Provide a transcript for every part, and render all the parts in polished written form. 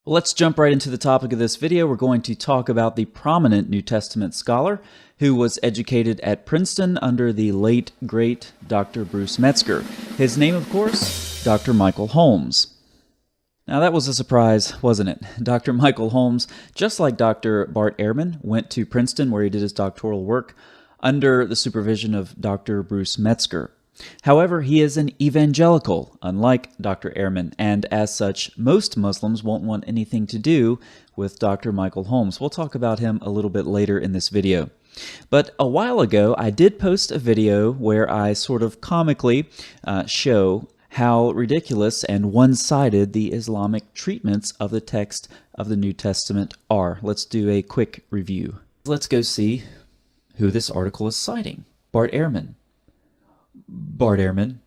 Well, let's jump right into the topic of this video. We're going to talk about the prominent New Testament scholar who was educated at Princeton under the late, great Dr. Bruce Metzger. His name, of course, Dr. Michael Holmes. Now that was a surprise, wasn't it? Dr. Michael Holmes, just like Dr. Bart Ehrman, went to Princeton where he did his doctoral work under the supervision of Dr. Bruce Metzger. However, he is an evangelical, unlike Dr. Ehrman, and as such, most Muslims won't want anything to do with Dr. Michael Holmes. We'll talk about him a little bit later in this video. But a while ago, I did post a video where I sort of comically show how ridiculous and one-sided the Islamic treatments of the text of the New Testament are. Let's do a quick review. Let's go see who this article is citing. Bart Ehrman. Bart Ehrman.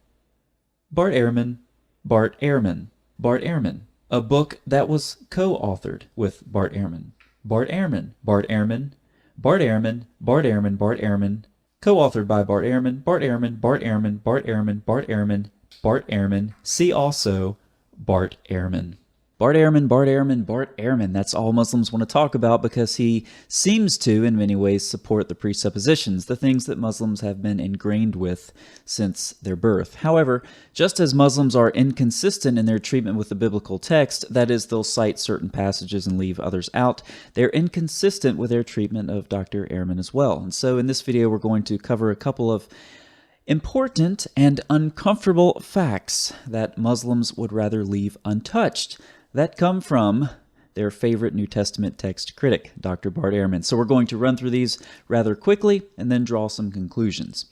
Bart Ehrman. Bart Ehrman. Bart Ehrman. A book that was co-authored with Bart Ehrman. Bart Ehrman. Bart Ehrman. Bart Ehrman. Bart Ehrman. Bart Ehrman. Co-authored by Bart Ehrman. Bart Ehrman. Bart Ehrman. Bart Ehrman. Bart Ehrman. Bart Ehrman. See also Bart Ehrman. Bart Ehrman, Bart Ehrman, Bart Ehrman. That's all Muslims want to talk about because he seems to, in many ways, support the presuppositions, the things that Muslims have been ingrained with since their birth. However, just as Muslims are inconsistent in their treatment with the biblical text, that is, they'll cite certain passages and leave others out, they're inconsistent with their treatment of Dr. Ehrman as well. And so in this video, we're going to cover a couple of important and uncomfortable facts that Muslims would rather leave untouched that come from their favorite New Testament text critic, Dr. Bart Ehrman. So we're going to run through these rather quickly and then draw some conclusions.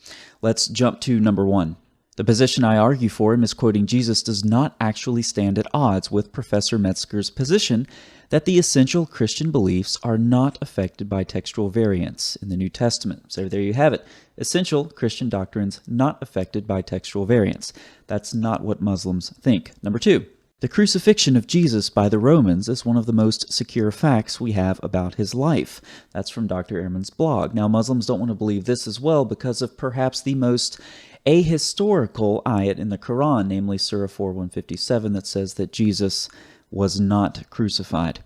Let's jump to number one. The position I argue for in misquoting Jesus does not actually stand at odds with Professor Metzger's position that the essential Christian beliefs are not affected by textual variants in the New Testament. So there you have it. Essential Christian doctrines not affected by textual variants. That's not what Muslims think. Number two. The crucifixion of Jesus by the Romans is one of the most secure facts we have about his life. That's from Dr. Ehrman's blog. Now, Muslims don't want to believe this as well because of perhaps the most ahistorical ayat in the Qur'an, namely Surah 4:157, that says that Jesus was not crucified.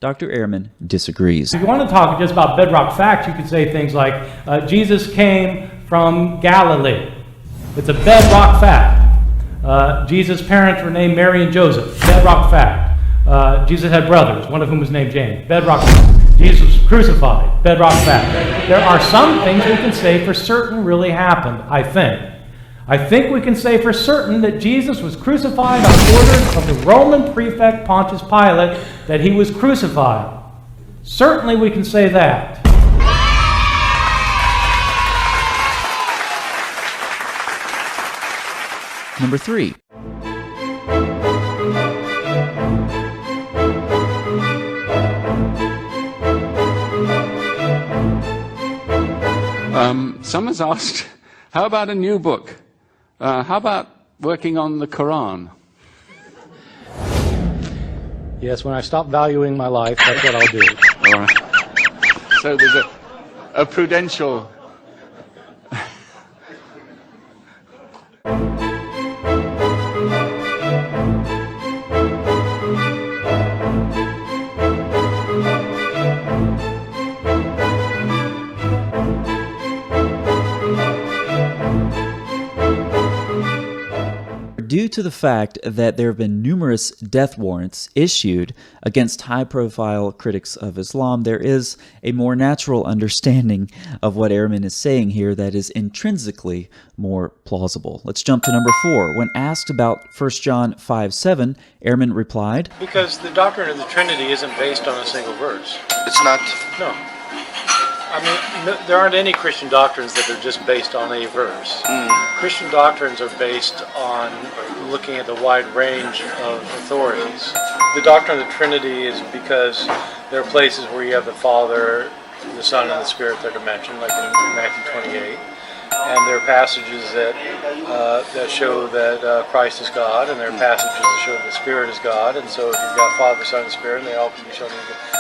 Dr. Ehrman disagrees. If you want to talk just about bedrock facts, you could say things like, Jesus came from Galilee. It's a bedrock fact. Jesus' parents were named Mary and Joseph. Bedrock fact. Jesus had brothers, one of whom was named James. Bedrock fact. Jesus was crucified. Bedrock fact. There are some things we can say for certain really happened, I think. I think we can say for certain that Jesus was crucified on orders of the Roman prefect Pontius Pilate, that he was crucified. Certainly we can say that. Number three. Someone's asked, how about a new book? How about working on the Qur'an? Yes, when I stop valuing my life, that's what I'll do. All right. So there's a prudential... Due to the fact that there have been numerous death warrants issued against high-profile critics of Islam, there is a more natural understanding of what Ehrman is saying here that is intrinsically more plausible. Let's jump to number four. When asked about 1 John 5:7, Ehrman replied, because the doctrine of the Trinity isn't based on a single verse. It's not? No. I mean, there aren't any Christian doctrines that are just based on a verse. Christian doctrines are based on looking at the wide range of authorities. The doctrine of the Trinity is because there are places where you have the Father, the Son, and the Spirit that are mentioned, like in Matthew 28. and there are passages that show that Christ is God, and there are passages that show that the Spirit is God, and so if you've got Father, Son, and Spirit, and they all can be shown.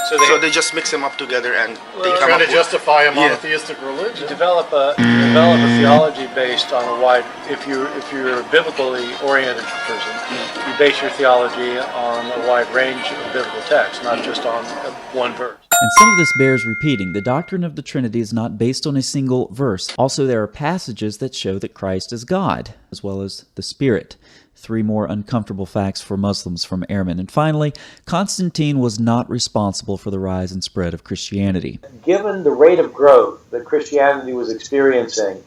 So they just mix them up together and they come trying up to justify a monotheistic religion. You develop a theology based on a wide. If you're a biblically oriented person, you base your theology on a wide range of biblical texts, not just on one verse. And some of this bears repeating. The doctrine of the Trinity is not based on a single verse. Also, there are passages that show that Christ is God, as well as the Spirit. 3 more uncomfortable facts for Muslims from Ehrman. And finally, Constantine was not responsible for the rise and spread of Christianity. Given the rate of growth that Christianity was experiencing,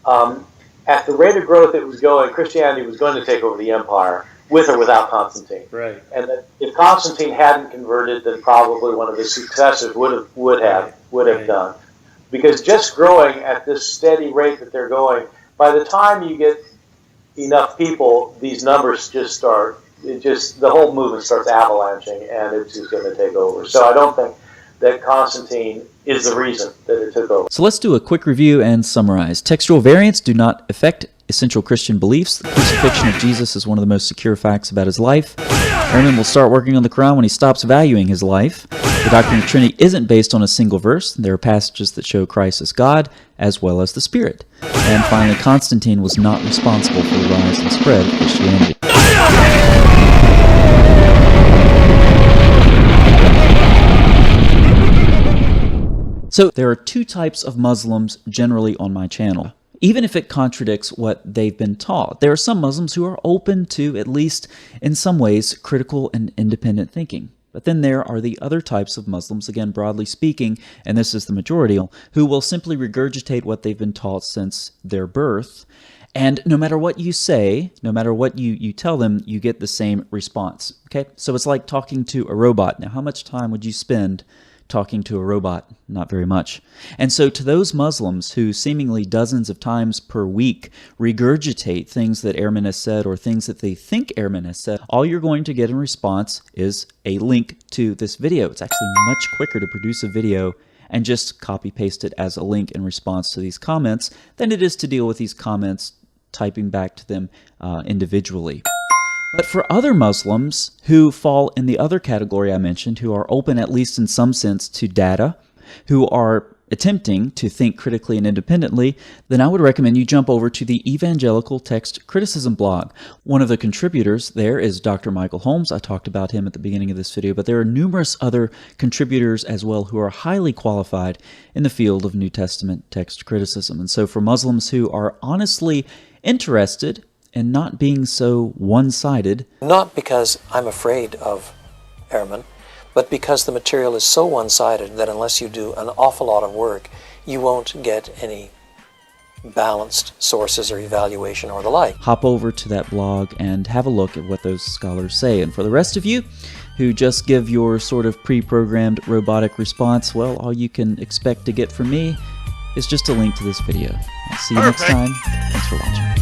at the rate of growth it was going, Christianity was going to take over the empire, with or without Constantine. Right. And that if Constantine hadn't converted, then probably one of his successors would have done. Because just growing at this steady rate that they're going, by the time you get enough people, these numbers just start, the whole movement starts avalanching, and it's just going to take over. So I don't think that Constantine is the reason that it took over. So let's do a quick review and summarize. Textual variants do not affect essential Christian beliefs. The crucifixion of Jesus is one of the most secure facts about his life. Ehrman will start working on the Qur'an when he stops valuing his life. The doctrine of the Trinity isn't based on a single verse. There are passages that show Christ as God, as well as the Spirit. And finally, Constantine was not responsible for the rise and spread of Christianity. So there are 2 types of Muslims generally on my channel, even if it contradicts what they've been taught. There are some Muslims who are open to, at least in some ways, critical and independent thinking. But then there are the other types of Muslims, again, broadly speaking, and this is the majority, who will simply regurgitate what they've been taught since their birth. And no matter what you say, no matter what you tell them, you get the same response. Okay? So it's like talking to a robot. Now, how much time would you spend talking to a robot? Not very much. And so to those Muslims who seemingly dozens of times per week regurgitate things that Ehrman has said or things that they think Ehrman has said, all you're going to get in response is a link to this video. It's actually much quicker to produce a video and just copy paste it as a link in response to these comments than it is to deal with these comments typing back to them individually. But for other Muslims who fall in the other category I mentioned, who are open at least in some sense to data, who are attempting to think critically and independently, then I would recommend you jump over to the Evangelical Text Criticism blog. One of the contributors there is Dr. Michael Holmes. I talked about him at the beginning of this video, but there are numerous other contributors as well who are highly qualified in the field of New Testament text criticism. And so for Muslims who are honestly interested and not being so one-sided. Not because I'm afraid of Ehrman, but because the material is so one-sided that unless you do an awful lot of work, you won't get any balanced sources or evaluation or the like. Hop over to that blog and have a look at what those scholars say. And for the rest of you who just give your sort of pre-programmed robotic response, well, all you can expect to get from me is just a link to this video. I'll see you next time. Thanks for watching.